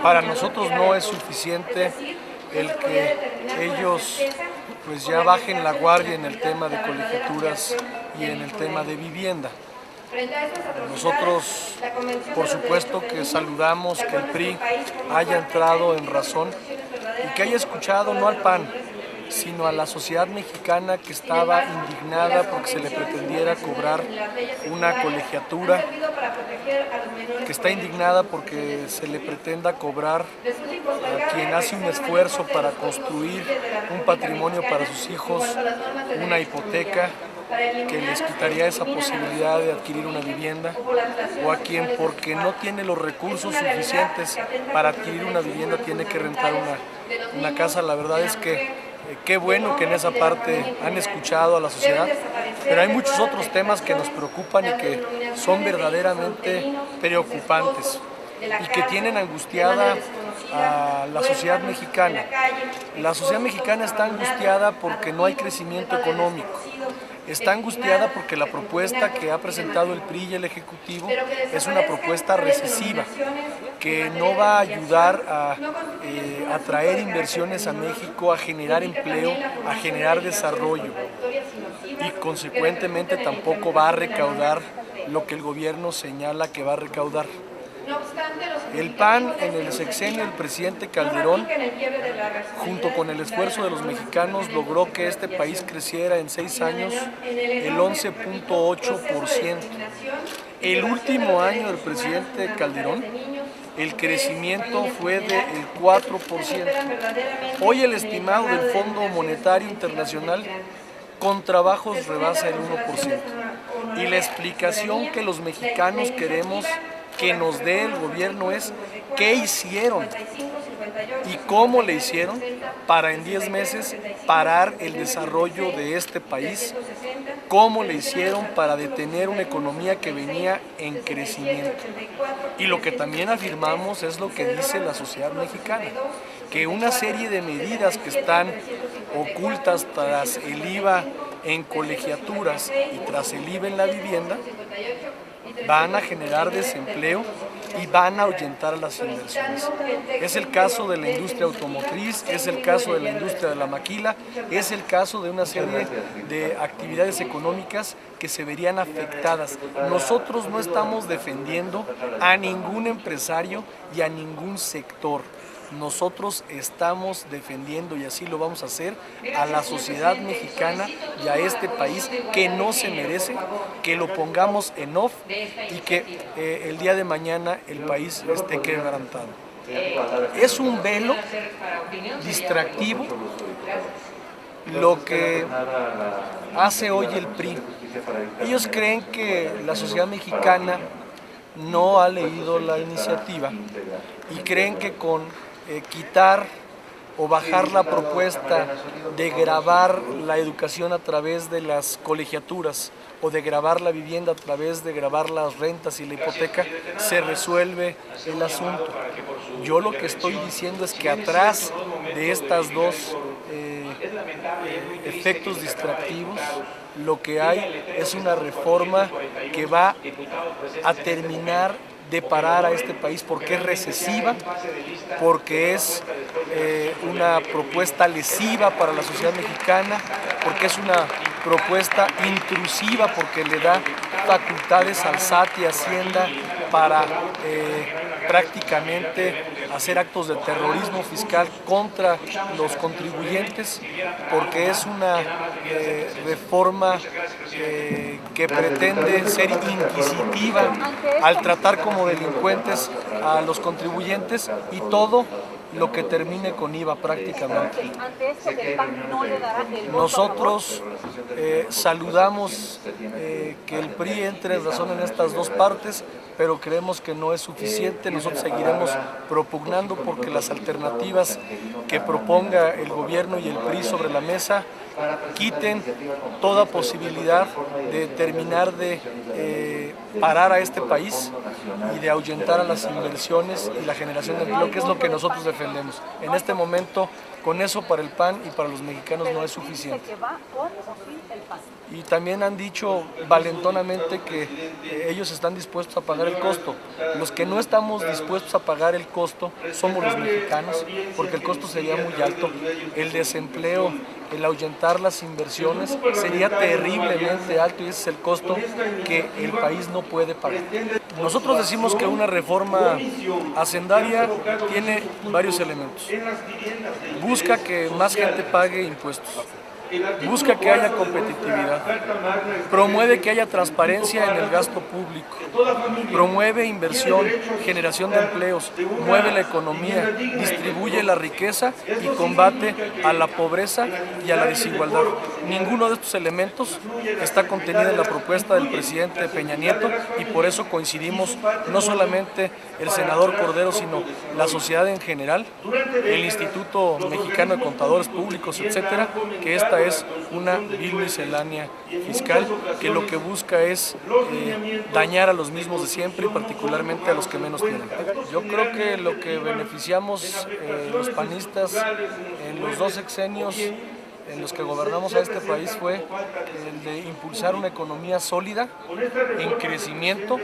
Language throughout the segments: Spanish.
Para nosotros no es suficiente el que ellos pues ya bajen la guardia en el tema de colegiaturas y en el tema de vivienda. Nosotros, por supuesto que saludamos que el PRI haya entrado en razón y que haya escuchado no al PAN, sino a la sociedad mexicana que estaba indignada porque se le pretendiera cobrar una colegiatura, que está indignada porque se le pretenda cobrar a quien hace un esfuerzo para construir un patrimonio para sus hijos, una hipoteca que les quitaría esa posibilidad de adquirir una vivienda, o a quien porque no tiene los recursos suficientes para adquirir una vivienda tiene que rentar una casa. La verdad es que qué bueno que en esa parte han escuchado a la sociedad, pero hay muchos otros temas que nos preocupan y que son verdaderamente preocupantes y que tienen angustiada a la sociedad mexicana. La sociedad mexicana está angustiada porque no hay crecimiento económico. Está angustiada porque la propuesta que ha presentado el PRI y el Ejecutivo es una propuesta recesiva, que no va a ayudar a atraer inversiones a México, a generar empleo, a generar desarrollo, y consecuentemente tampoco va a recaudar lo que el gobierno señala que va a recaudar. El PAN en el sexenio del presidente Calderón, junto con el esfuerzo de los mexicanos, logró que este país creciera en 6 años el 11.8%. El último año del presidente Calderón, el crecimiento fue del 4%. Hoy el estimado del Fondo Monetario Internacional con trabajos rebasa el 1%. Y la explicación que los mexicanos queremos que nos dé el gobierno es qué hicieron y cómo le hicieron para en 10 meses parar el desarrollo de este país, cómo le hicieron para detener una economía que venía en crecimiento. Y lo que también afirmamos es lo que dice la sociedad mexicana, que una serie de medidas que están ocultas tras el IVA en colegiaturas y tras el IVA en la vivienda van a generar desempleo y van a ahuyentar las inversiones. Es el caso de la industria automotriz, es el caso de la industria de la maquila, es el caso de una serie de actividades económicas que se verían afectadas. Nosotros no estamos defendiendo a ningún empresario y a ningún sector. Nosotros estamos defendiendo, y así lo vamos a hacer, a la sociedad mexicana y a este país que no se merece que lo pongamos en off y que el día de mañana el país esté quebrantado. Es un velo distractivo lo que hace hoy el PRI. Ellos creen que la sociedad mexicana no ha leído la iniciativa y creen que con quitar o bajar la propuesta de gravar la educación a través de las colegiaturas o de gravar la vivienda a través de gravar las rentas y la hipoteca, se resuelve el asunto. Yo lo que estoy diciendo es que atrás de estas dos efectos distractivos, lo que hay es una reforma que va a terminar de parar a este país porque es recesiva, porque es una propuesta lesiva para la sociedad mexicana, porque es una propuesta intrusiva, porque le da facultades al SAT y Hacienda para prácticamente hacer actos de terrorismo fiscal contra los contribuyentes, porque es una reforma que pretende ser inquisitiva al tratar como delincuentes a los contribuyentes, y todo lo que termine con IVA prácticamente. Ante esto, ¿el PAN no le dará el voto? Nosotros saludamos que el PRI entre en razón en estas dos partes, pero creemos que no es suficiente. Nosotros seguiremos propugnando porque las alternativas que proponga el gobierno y el PRI sobre la mesa quiten toda posibilidad de terminar de parar a este país y de ahuyentar a las inversiones y la generación de empleo, que es lo que nosotros defendemos. defendemos. En este momento, con eso para el PAN y para los mexicanos no es suficiente. Y también han dicho valentonamente que ellos están dispuestos a pagar el costo. Los que no estamos dispuestos a pagar el costo somos los mexicanos, porque el costo sería muy alto. El desempleo, el ahuyentar las inversiones sería terriblemente alto y ese es el costo que el país no puede pagar. Nosotros decimos que una reforma hacendaria tiene varios elementos. Busca que más gente pague impuestos. Busca que haya competitividad, promueve que haya transparencia en el gasto público, promueve inversión, generación de empleos, mueve la economía, distribuye la riqueza y combate a la pobreza y a la desigualdad. Ninguno de estos elementos está contenido en la propuesta del presidente Peña Nieto y por eso coincidimos no solamente el senador Cordero, sino la sociedad en general, el Instituto Mexicano de Contadores Públicos, etcétera, que esta es una vil miscelánea fiscal que lo que busca es dañar a los mismos de siempre y particularmente a los que menos tienen. Yo creo que lo que beneficiamos los panistas en los 2 sexenios en los que gobernamos a este país fue el de impulsar una economía sólida, en crecimiento,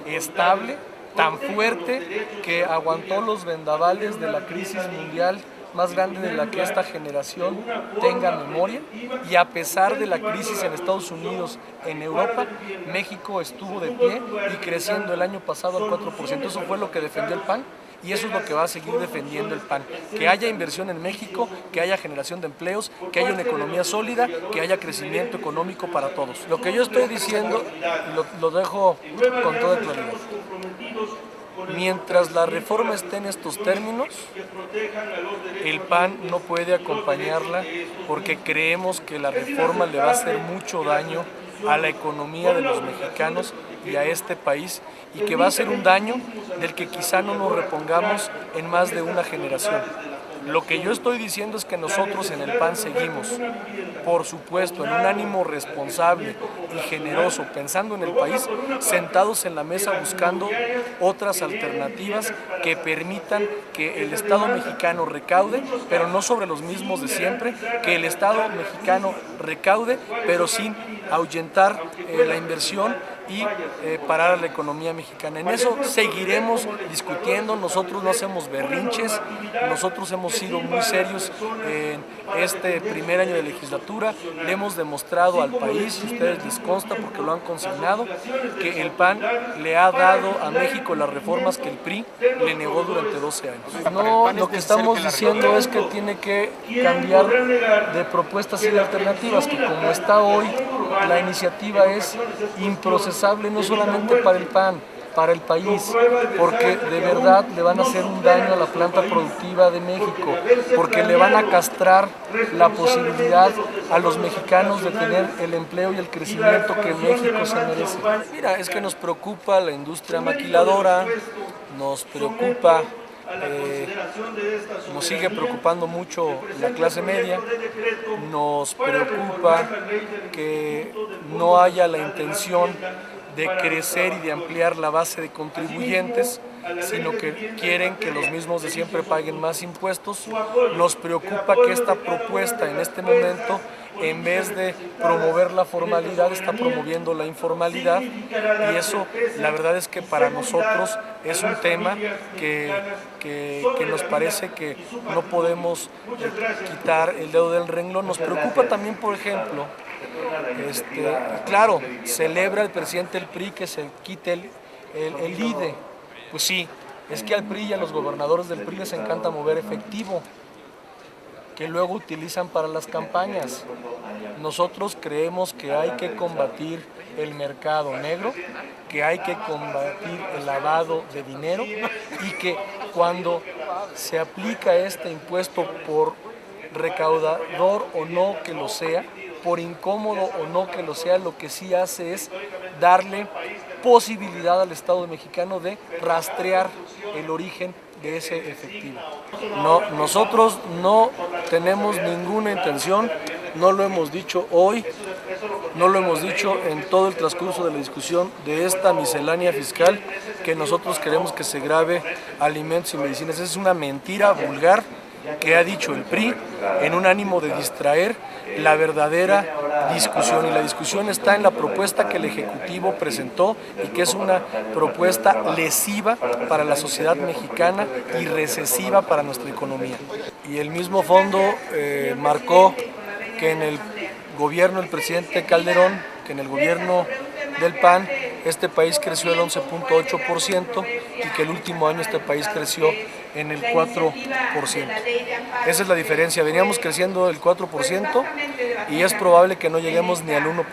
estable, tan fuerte que aguantó los vendavales de la crisis mundial más grande de la que esta generación tenga memoria, y a pesar de la crisis en Estados Unidos, en Europa, México estuvo de pie y creciendo el año pasado al 4%. Eso fue lo que defendió el PAN y eso es lo que va a seguir defendiendo el PAN. Que haya inversión en México, que haya generación de empleos, que haya una economía sólida, que haya crecimiento económico para todos. Lo que yo estoy diciendo, lo dejo con toda claridad. Mientras la reforma esté en estos términos, el PAN no puede acompañarla porque creemos que la reforma le va a hacer mucho daño a la economía de los mexicanos y a este país y que va a ser un daño del que quizá no nos repongamos en más de una generación. Lo que yo estoy diciendo es que nosotros en el PAN seguimos, por supuesto, en un ánimo responsable y generoso, pensando en el país, sentados en la mesa buscando otras alternativas que permitan que el Estado mexicano recaude, pero no sobre los mismos de siempre, que el Estado mexicano recaude, pero sin ahuyentar la inversión y parar a la economía mexicana. En eso seguiremos discutiendo, nosotros no hacemos berrinches, nosotros hemos sido muy serios en este primer año de legislatura, le hemos demostrado al país, si a ustedes les consta porque lo han consignado, que el PAN le ha dado a México las reformas que el PRI le negó durante 12 años. No, lo que estamos diciendo es que tiene que cambiar de propuestas y de alternativas, que como está hoy, la iniciativa es improcesable no solamente para el PAN, para el país, porque de verdad le van a hacer un daño a la planta productiva de México, porque le van a castrar la posibilidad a los mexicanos de tener el empleo y el crecimiento que México se merece. Mira, es que nos preocupa la industria maquiladora, nos preocupa, nos sigue preocupando mucho la clase media, nos preocupa que no haya la intención de crecer y de ampliar la base de contribuyentes, sino que quieren que los mismos de siempre paguen más impuestos. Nos preocupa que esta propuesta en este momento, en vez de promover la formalidad, está promoviendo la informalidad, y eso la verdad es que para nosotros es un tema que nos parece que no podemos quitar el dedo del renglón. Nos preocupa también, por ejemplo, claro, celebra el presidente del PRI que se quite el IDE. Pues sí, es que al PRI y a los gobernadores del PRI les encanta mover efectivo, que luego utilizan para las campañas. Nosotros creemos que hay que combatir el mercado negro, que hay que combatir el lavado de dinero y que cuando se aplica este impuesto, por recaudador o no que lo sea, por incómodo o no que lo sea, lo que sí hace es darle posibilidad al Estado mexicano de rastrear el origen de ese efectivo. No, nosotros no tenemos ninguna intención, no lo hemos dicho hoy, no lo hemos dicho en todo el transcurso de la discusión de esta miscelánea fiscal, que nosotros queremos que se grave alimentos y medicinas. Es una mentira vulgar que ha dicho el PRI en un ánimo de distraer la verdadera discusión, y la discusión está en la propuesta que el Ejecutivo presentó y que es una propuesta lesiva para la sociedad mexicana y recesiva para nuestra economía. Y el mismo fondo marcó que en el gobierno del presidente Calderón, que en el gobierno del PAN, este país creció el 11.8% y que el último año este país creció en el 4%. Esa es la diferencia, veníamos creciendo el 4% y es probable que no lleguemos ni al 1%.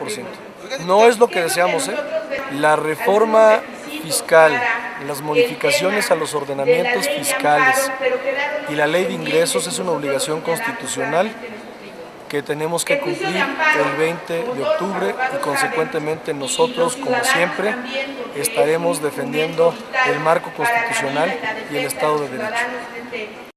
No es lo que deseamos, ¿eh? La reforma fiscal, las modificaciones a los ordenamientos fiscales y la ley de ingresos es una obligación constitucional que tenemos que cumplir el 20 de octubre y consecuentemente nosotros, como siempre, estaremos defendiendo el marco constitucional y el Estado de Derecho.